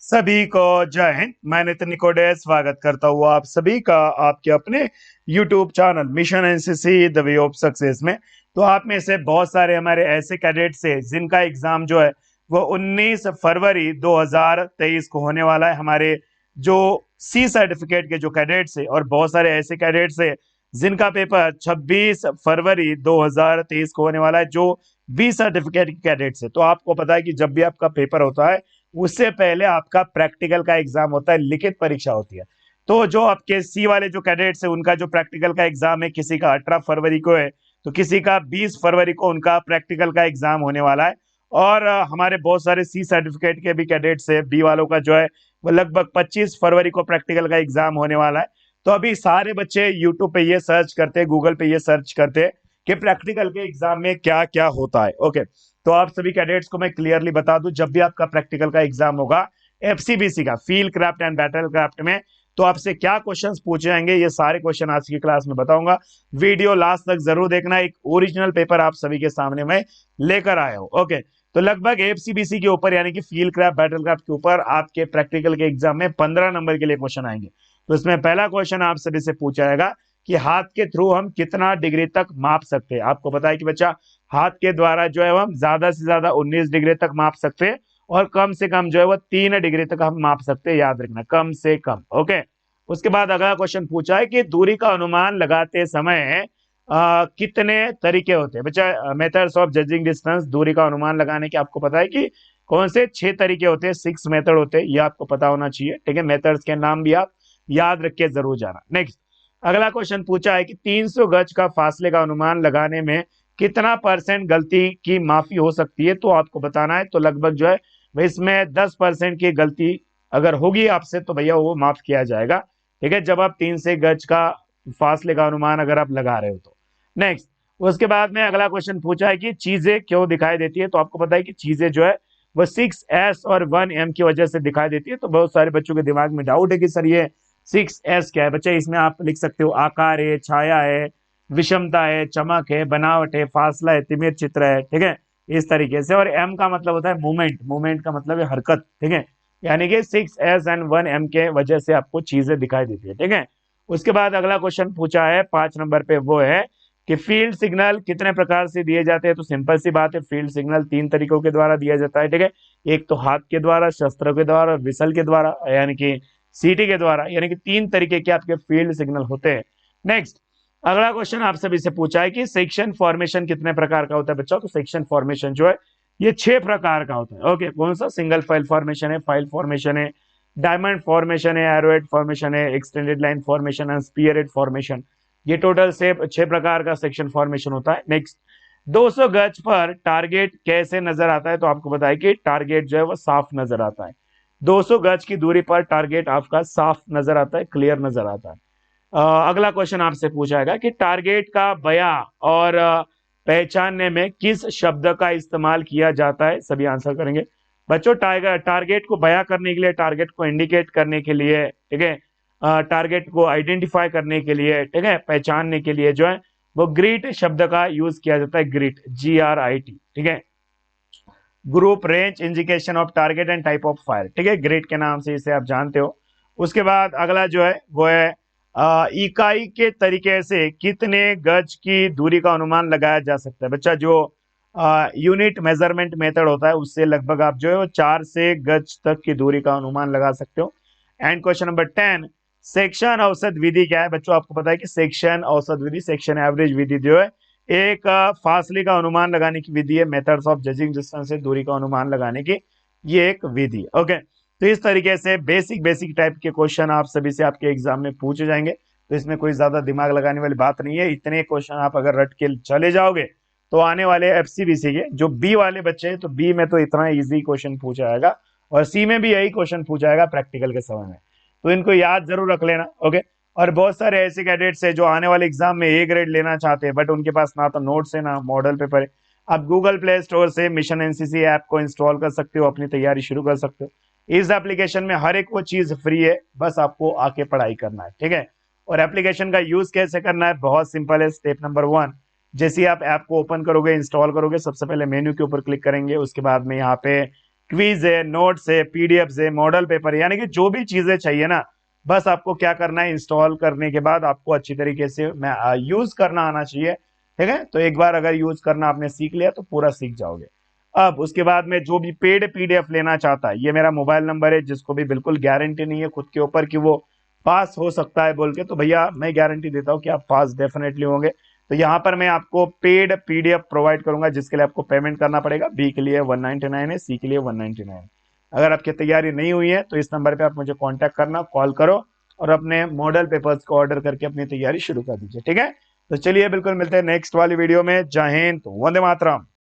सभी को जय हिंद। मैं नितिन निकोडे स्वागत करता हूँ आप सभी का आपके अपने YouTube channel mission NCC the way of success में। तो आप में से बहुत सारे हमारे ऐसे कैडेट्स हैं जिनका एग्जाम जो है वो 19 फरवरी 2023 को होने वाला है। हमारे जो सी सर्टिफिकेट के जो कैडेट्स हैं और बहुत सारे ऐसे कैडेट्स हैं जिनका पेपर 26 फरवरी 2023 को होने वाला है, जो बी सर्टिफिकेट के कैडेट्स है। तो आपको पता है कि जब भी आपका पेपर होता है उससे पहले आपका प्रैक्टिकल का एग्जाम होता है, लिखित परीक्षा होती है। तो जो आपके सी वाले जो कैडेट्स है उनका जो प्रैक्टिकल का एग्जाम है, किसी का 18 फरवरी को है तो किसी का 20 फरवरी को उनका प्रैक्टिकल का एग्जाम होने वाला है। और हमारे बहुत सारे सी सर्टिफिकेट के भी कैडेट्स है, बी वालों का जो है वो लगभग 25 फरवरी को प्रैक्टिकल का एग्जाम होने वाला है। तो अभी सारे बच्चे यूट्यूब पे ये सर्च करते हैं, गूगल पे ये सर्च करते हैं कि प्रैक्टिकल के एग्जाम में क्या क्या होता है। ओके, तो आप सभी कैडेट्स को मैं क्लियरली बता दूं, जब भी आपका प्रैक्टिकल का एग्जाम होगा एफसीबीसी का, field craft and battle craft में, तो आपसे क्या क्वेश्चंस पूछे जाएंगे ये सारे क्वेश्चन आज की क्लास में बताऊंगा। वीडियो लास्ट तक जरूर देखना। एक ओरिजिनल पेपर आप सभी के सामने मैं लेकर आया हूं। ओके, तो लगभग एफसीबीसी के ऊपर यानी कि फील्ड क्राफ्ट बैटल क्राफ्ट के ऊपर आपके प्रैक्टिकल के एग्जाम में 15 नंबर के लिए क्वेश्चन आएंगे। तो इसमें पहला क्वेश्चन आप सभी से पूछा जाएगा कि हाथ के थ्रू हम कितना डिग्री तक माप सकते हैं। आपको पता है कि बच्चा हाथ के द्वारा जो है हम ज्यादा से ज्यादा 19 डिग्री तक माप सकते हैं और कम से कम जो है वो 3 डिग्री तक हम माप सकते हैं, याद रखना, कम से कम। ओके, उसके बाद अगला क्वेश्चन पूछा है कि दूरी का अनुमान लगाते समय कितने तरीके होते हैं। बच्चा मेथड्स ऑफ जजिंग डिस्टेंस, दूरी का अनुमान लगाने के आपको पता है कि कौन से 6 तरीके होते हैं, 6 मेथड होते हैं, ये आपको पता होना चाहिए। ठीक है, मेथड्स के नाम भी आप याद रख के जरूर जाना। नेक्स्ट अगला क्वेश्चन पूछा है कि 300 गज का फासले का अनुमान लगाने में कितना % गलती की माफी हो सकती है। तो आपको बताना है, तो लगभग जो है इसमें 10% की गलती अगर होगी आपसे तो भैया वो माफ किया जाएगा। ठीक है, जब आप 300 गज का फासले का अनुमान अगर आप लगा रहे हो तो। नेक्स्ट उसके बाद में अगला क्वेश्चन पूछा है कि चीजें क्यों दिखाई देती है। तो आपको पता है कि चीजें जो है वो 6S और 1M की वजह से दिखाई देती है। तो बहुत सारे बच्चों के दिमाग में डाउट है कि सर ये 6S क्या है। बच्चे इसमें आप लिख सकते हो आकार है, छाया है, विषमता है, चमक है, बनावट है, फासला है, तिमिर चित्र है। ठीक है, इस तरीके से। और एम का मतलब होता है मूवमेंट, मूवमेंट का मतलब है हरकत। ठीक है, यानी कि 6S एंड 1M के वजह से आपको चीजें दिखाई देती है। ठीक है, उसके बाद अगला क्वेश्चन पूछा है 5 नंबर पे, वो है कि फील्ड सिग्नल कितने प्रकार से दिए जाते हैं। तो सिंपल सी बात है, फील्ड सिग्नल 3 तरीकों के द्वारा दिया जाता है। ठीक है, एक तो हाथ के द्वारा, शस्त्र के द्वारा, विसल के द्वारा यानी कि सीटी के द्वारा, यानी कि 3 तरीके के आपके फील्ड सिग्नल होते हैं। नेक्स्ट अगला क्वेश्चन आप सभी से पूछा है कि सेक्शन फॉर्मेशन कितने प्रकार का होता है। बच्चों तो सेक्शन फॉर्मेशन जो है ये 6 प्रकार का होता है। ओके, कौन सा? सिंगल फाइल फॉर्मेशन है, फाइल फॉर्मेशन है, डायमंड फॉर्मेशन है, एरोहेड फॉर्मेशन है, एक्सटेंडेड लाइन फॉर्मेशन है, स्पीयरहेड फॉर्मेशन। ये टोटल से 6 प्रकार का सेक्शन फॉर्मेशन होता है। नेक्स्ट 200 गज पर टारगेट कैसे नजर आता है। तो आपको बताया कि टारगेट जो है वो साफ नजर आता है। 200 गज की दूरी पर टारगेट आपका साफ नजर आता है, क्लियर नजर आता है। अगला क्वेश्चन आपसे पूछाएगा कि टारगेट का बयां और पहचानने में किस शब्द का इस्तेमाल किया जाता है। सभी आंसर करेंगे। बच्चों टारगेट को बयां करने के लिए, टारगेट को इंडिकेट करने के लिए, ठीक है, टारगेट को आइडेंटिफाई करने के लिए, ठीक है, पहचानने के लिए जो है वो ग्रीट शब्द का यूज किया जाता है। Greet, GRIT। ठीक है, group range indication of target and type of fire. ठीक है, ग्रिड के नाम से इसे आप जानते हो। उसके बाद अगला जो है वो है इकाई के तरीके से कितने गज की दूरी का अनुमान लगाया जा सकता है। बच्चा जो यूनिट मेजरमेंट मेथड होता है उससे लगभग आप जो है वो 4 से गज तक की दूरी का अनुमान लगा सकते हो। एंड क्वेश्चन नंबर 10, सेक्शन औसत विधि क्या है। बच्चों आपको पता है कि सेक्शन औसत विधि, सेक्शन एवरेज विधि जो है एक फासले का अनुमान लगाने की विधि है। मेथड्स ऑफ जजिंग डिस्टेंस से दूरी का अनुमान लगाने की ये एक विधि। ओके, तो इस तरीके से बेसिक बेसिक टाइप के क्वेश्चन आप सभी से आपके एग्जाम में पूछे जाएंगे। तो इसमें कोई ज्यादा दिमाग लगाने वाली बात नहीं है। इतने क्वेश्चन आप अगर रट के चले जाओगे तो आने वाले एफसीबीसी के जो बी वाले बच्चे हैं, तो बी में तो इतना इजी क्वेश्चन पूछा जाएगा और सी में भी यही क्वेश्चन पूछा जाएगा प्रैक्टिकल के समय में। तो इनको याद जरूर रख लेना। ओके, और बहुत सारे ऐसे कैडेट्स हैं जो आने वाले एग्जाम में ए ग्रेड लेना चाहते हैं, बट उनके पास ना तो नोट्स है ना मॉडल पेपर है। आप गूगल प्ले स्टोर से मिशन एनसीसी ऐप को इंस्टॉल कर सकते हो, अपनी तैयारी शुरू कर सकते हो। इस एप्लीकेशन में हर एक वो चीज फ्री है, बस आपको आके पढ़ाई करना है। ठीक है, और एप्लीकेशन का यूज कैसे करना है, बहुत सिंपल है। स्टेप नंबर 1, जैसे आप ऐप को ओपन करोगे, इंस्टॉल करोगे, सबसे पहले मेन्यू के ऊपर क्लिक करेंगे। उसके बाद में यहाँ पे क्विज है, नोट्स है, पीडीएफ है, मॉडल पेपर, यानी कि जो भी चीजें चाहिए ना, बस आपको क्या करना है, इंस्टॉल करने के बाद आपको अच्छी तरीके से यूज करना आना चाहिए। ठीक है, तो एक बार अगर यूज करना आपने सीख लिया तो पूरा सीख जाओगे। अब उसके बाद में जो भी पेड पीडीएफ लेना चाहता है, ये मेरा मोबाइल नंबर है, जिसको भी बिल्कुल गारंटी नहीं है खुद के ऊपर कि वो पास हो सकता है बोल के, तो भैया मैं गारंटी देता हूँ कि आप पास डेफिनेटली होंगे। तो यहाँ पर मैं आपको पेड पीडीएफ प्रोवाइड करूंगा, जिसके लिए आपको पेमेंट करना पड़ेगा। बी के लिए 199 है, सी के लिए 199। अगर आपकी तैयारी नहीं हुई है तो इस नंबर पे आप मुझे कांटेक्ट करना, कॉल करो और अपने मॉडल पेपर्स को ऑर्डर करके अपनी तैयारी शुरू कर दीजिए। ठीक है, तो चलिए बिल्कुल मिलते हैं नेक्स्ट वाली वीडियो में। जय हिंद, वंदे मातरम।